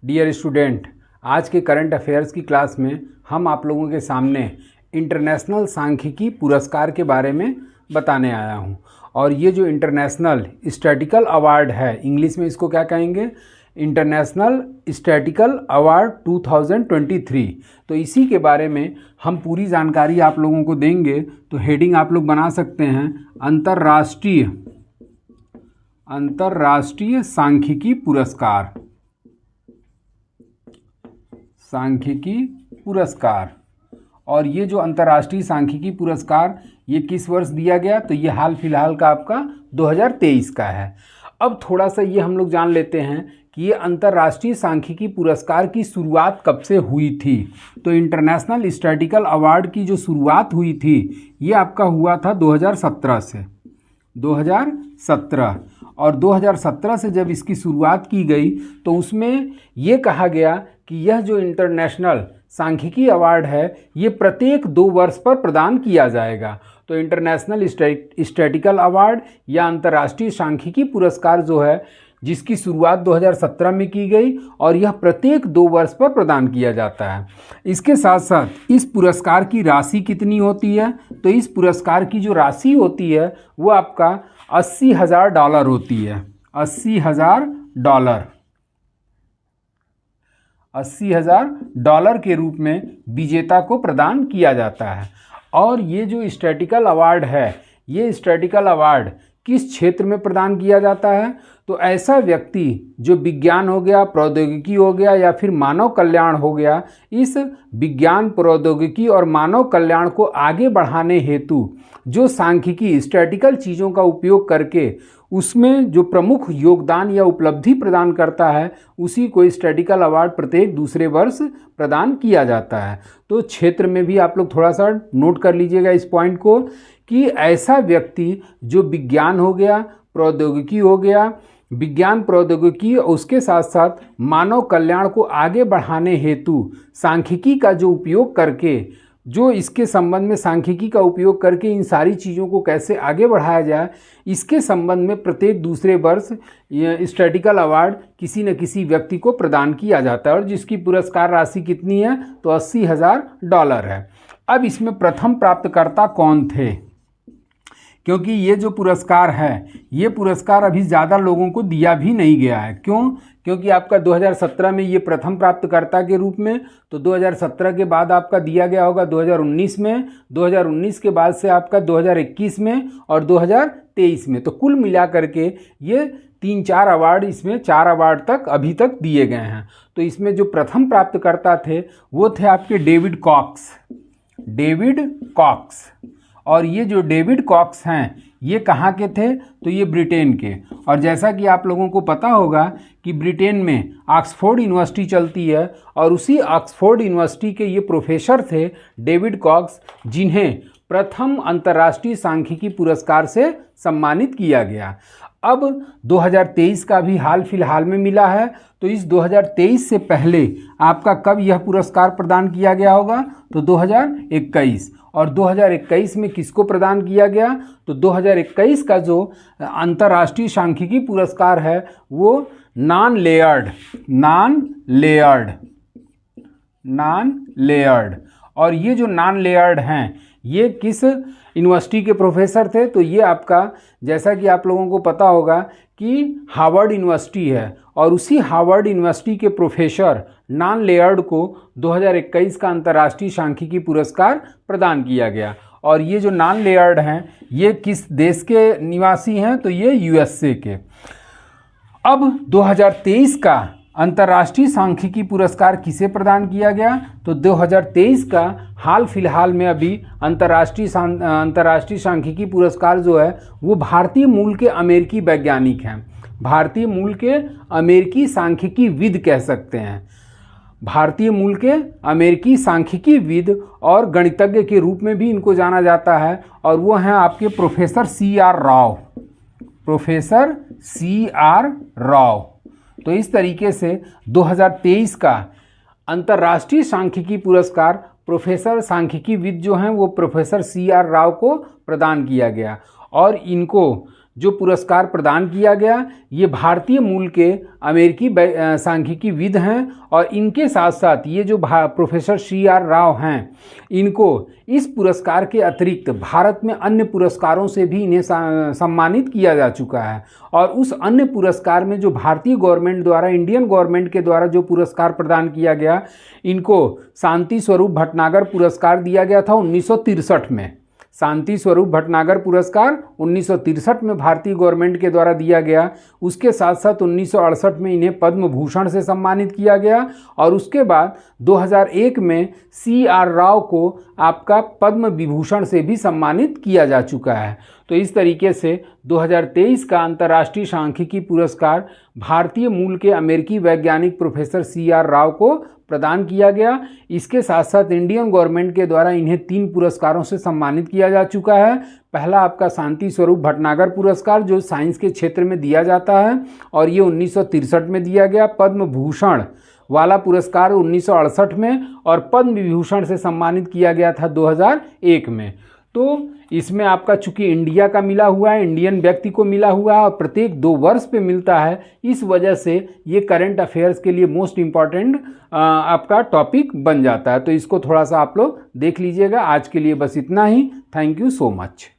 Dear student, आज के current affairs की क्लास में हम आप लोगों के सामने इंटरनेशनल सांख्यिकी पुरस्कार के बारे में बताने आया हूं। और ये जो इंटरनेशनल स्टैटिकल अवार्ड है, इंग्लिश में इसको क्या कहेंगे, इंटरनेशनल स्टैटिकल अवार्ड 2023, तो इसी के बारे में हम पूरी जानकारी आप लोगों को देंगे। तो हेडिंग आप लोग बना सकते हैं, अंतर्राष्ट्रीय सांख्यिकी पुरस्कार, सांख्यिकी पुरस्कार। और ये जो अंतर्राष्ट्रीय सांख्यिकी पुरस्कार ये किस वर्ष दिया गया, तो ये हाल फिलहाल का आपका 2023 का है। अब थोड़ा सा ये हम लोग जान लेते हैं कि ये अंतर्राष्ट्रीय सांख्यिकी पुरस्कार की शुरुआत कब से हुई थी। तो इंटरनेशनल स्टैटिकल अवार्ड की जो शुरुआत हुई थी ये आपका हुआ था 2017 से, 2017। और 2017 से जब इसकी शुरुआत की गई तो उसमें ये कहा गया कि यह जो इंटरनेशनल सांख्यिकी अवार्ड है ये प्रत्येक 2 वर्ष पर प्रदान किया जाएगा। तो इंटरनेशनल स्टैटिकल अवार्ड या अंतर्राष्ट्रीय सांख्यिकी पुरस्कार जो है, जिसकी शुरुआत 2017 में की गई और यह प्रत्येक 2 वर्ष पर प्रदान किया जाता है। इसके साथ साथ इस पुरस्कार की राशि कितनी होती है, तो इस पुरस्कार की जो राशि होती है वो आपका $80,000 होती है। $80,000, $80,000 के रूप में विजेता को प्रदान किया जाता है। और ये जो स्टैटिकल अवार्ड है, ये स्टैटिकल अवार्ड किस क्षेत्र में प्रदान किया जाता है, तो ऐसा व्यक्ति जो विज्ञान हो गया, प्रौद्योगिकी हो गया या फिर मानव कल्याण हो गया, इस विज्ञान, प्रौद्योगिकी और मानव कल्याण को आगे बढ़ाने हेतु जो सांख्यिकी स्टैटिकल चीज़ों का उपयोग करके उसमें जो प्रमुख योगदान या उपलब्धि प्रदान करता है, उसी को स्टैटिकल अवार्ड प्रत्येक दूसरे वर्ष प्रदान किया जाता है। तो क्षेत्र में भी आप लोग थोड़ा सा नोट कर लीजिएगा इस पॉइंट को कि ऐसा व्यक्ति जो विज्ञान हो गया, प्रौद्योगिकी हो गया, विज्ञान प्रौद्योगिकी, उसके साथ साथ मानव कल्याण को आगे बढ़ाने हेतु सांख्यिकी का जो उपयोग करके, जो इसके संबंध में सांख्यिकी का उपयोग करके इन सारी चीज़ों को कैसे आगे बढ़ाया जाए, इसके संबंध में प्रत्येक दूसरे वर्ष ये स्टैटिकल अवार्ड किसी न किसी व्यक्ति को प्रदान किया जाता है। और जिसकी पुरस्कार राशि कितनी है, तो $80,000 है। अब इसमें प्रथम प्राप्तकर्ता कौन थे, क्योंकि ये जो पुरस्कार है, ये पुरस्कार अभी ज़्यादा लोगों को दिया भी नहीं गया है। क्यों? क्योंकि आपका 2017 में ये प्रथम प्राप्तकर्ता के रूप में, तो 2017 के बाद आपका दिया गया होगा 2019 में, 2019 के बाद से आपका 2021 में और 2023 में। तो कुल मिला करके ये 3-4 अवार्ड, इसमें 4 अवार्ड तक अभी तक दिए गए हैं। तो इसमें जो प्रथम प्राप्तकर्ता थे वो थे आपके डेविड कॉक्स। और ये जो डेविड कॉक्स हैं ये कहाँ के थे, तो ये ब्रिटेन के। और जैसा कि आप लोगों को पता होगा कि ब्रिटेन में ऑक्सफोर्ड यूनिवर्सिटी चलती है और उसी ऑक्सफोर्ड यूनिवर्सिटी के ये प्रोफेसर थे डेविड कॉक्स, जिन्हें प्रथम अंतर्राष्ट्रीय सांख्यिकी पुरस्कार से सम्मानित किया गया। अब 2023 का भी हाल फिलहाल में मिला है, तो इस 2023 से पहले आपका कब यह पुरस्कार प्रदान किया गया होगा, तो 2021। और 2021 में किसको प्रदान किया गया, तो 2021 का जो अंतर्राष्ट्रीय सांख्यिकी पुरस्कार है वो नॉन लेयर्ड। और ये जो नॉन लेयर्ड हैं ये किस यूनिवर्सिटी के प्रोफेसर थे, तो ये आपका, जैसा कि आप लोगों को पता होगा कि हार्वर्ड यूनिवर्सिटी है, और उसी हार्वर्ड यूनिवर्सिटी के प्रोफेसर नॉन लेयर्ड को 2021 का अंतर्राष्ट्रीय सांख्यिकी पुरस्कार प्रदान किया गया। और ये जो नॉन लेयर्ड हैं ये किस देश के निवासी हैं, तो ये USA के। अब 2023 का अंतर्राष्ट्रीय सांख्यिकी पुरस्कार किसे प्रदान किया गया, तो 2023 का हाल फिलहाल में अभी अंतर्राष्ट्रीय सांख्यिकी पुरस्कार जो है वो भारतीय मूल के अमेरिकी वैज्ञानिक हैं, भारतीय मूल के अमेरिकी सांख्यिकीविद कह सकते हैं, भारतीय मूल के अमेरिकी सांख्यिकीविद और गणितज्ञ के रूप में भी इनको जाना जाता है। और वो हैं आपके प्रोफेसर C.R. राव। तो इस तरीके से 2023 का अंतर्राष्ट्रीय सांख्यिकी पुरस्कार प्रोफेसर सांख्यिकीविद जो हैं वो प्रोफेसर C.R. राव को प्रदान किया गया। और इनको जो पुरस्कार प्रदान किया गया ये भारतीय मूल के अमेरिकी सांख्यिकीविद हैं और इनके साथ साथ ये जो प्रोफेसर CR राव हैं इनको इस पुरस्कार के अतिरिक्त भारत में अन्य पुरस्कारों से भी इन्हें सम्मानित किया जा चुका है। और उस अन्य पुरस्कार में जो भारतीय गवर्नमेंट द्वारा, इंडियन गवर्नमेंट के द्वारा जो पुरस्कार प्रदान किया गया, इनको शांति स्वरूप भटनागर पुरस्कार दिया गया था 1963 में। शांति स्वरूप भटनागर पुरस्कार 1963 में भारतीय गवर्नमेंट के द्वारा दिया गया। उसके साथ साथ 1968 में इन्हें पद्म भूषण से सम्मानित किया गया और उसके बाद 2001 में CR राव को आपका पद्म विभूषण से भी सम्मानित किया जा चुका है। तो इस तरीके से 2023 का अंतर्राष्ट्रीय सांख्यिकी पुरस्कार भारतीय मूल के अमेरिकी वैज्ञानिक प्रोफेसर CR राव को प्रदान किया गया। इसके साथ साथ इंडियन गवर्नमेंट के द्वारा इन्हें 3 पुरस्कारों से सम्मानित किया जा चुका है। पहला आपका शांति स्वरूप भटनागर पुरस्कार जो साइंस के क्षेत्र में दिया जाता है और ये 1963 में दिया गया। पद्म भूषण वाला पुरस्कार 1968 में और पद्म विभूषण से सम्मानित किया गया था 2001 में। तो इसमें आपका चूंकि इंडिया का मिला हुआ है, इंडियन व्यक्ति को मिला हुआ है और प्रत्येक 2 वर्ष पे मिलता है, इस वजह से ये करंट अफेयर्स के लिए मोस्ट इम्पॉर्टेंट आपका टॉपिक बन जाता है। तो इसको थोड़ा सा आप लोग देख लीजिएगा। आज के लिए बस इतना ही। Thank you so much.